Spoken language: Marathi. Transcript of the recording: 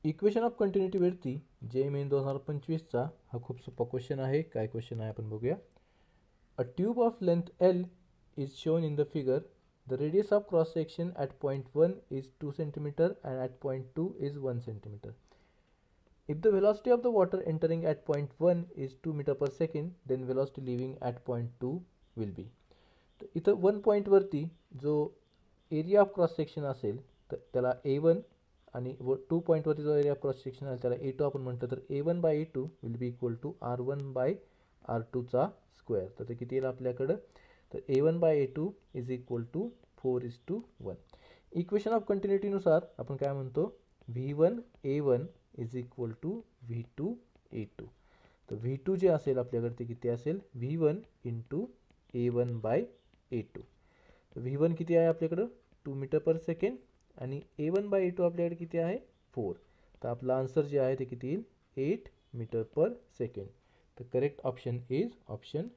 इक्वेशन ऑफ कंटिन्युटीवरती JEE 2025चा हा खूप सोपा क्वेश्चन आहे. काय क्वेश्चन आहे आपण बघूया. A tube of length L is shown in the figure. The radius of cross section at point 1 is 2 centimeter and at point 2 is 1 centimeter. If the velocity of the water entering at point 1 is 2 meter per second, then velocity leaving at point 2 will be. तर इथं 1 पॉईंटवरती जो एरिया ऑफ क्रॉस सेक्शन असेल तर त्याला A1 आणि 2 पॉईंटवरती जो एरिया ऑफ क्रॉस सेक्शन आहे त्याला A2 आपण म्हणतो. तर A1 by A2 will be equal to R1 by R2चा स्क्वेअर. तर ते किती येईल आपल्याकडं. तर A1 by A2 is equal to 4:1. Equation of कंटिन्युटीनुसार आपण काय म्हणतो, V1 A1 is equal to V2 A2. तर V2 जे असेल आपल्याकडे ते किती असेल, V1 into A1 by A2. तर V1 किती आहे आपल्याकडं 2 मीटर पर सेकंड आणि A1 बाय A2 आपल्याकडे किती आहे 4. तर आपला आन्सर जे आहे ते किती येईल 8 मीटर पर सेकंड. तर करेक्ट ऑप्शन इज ऑप्शन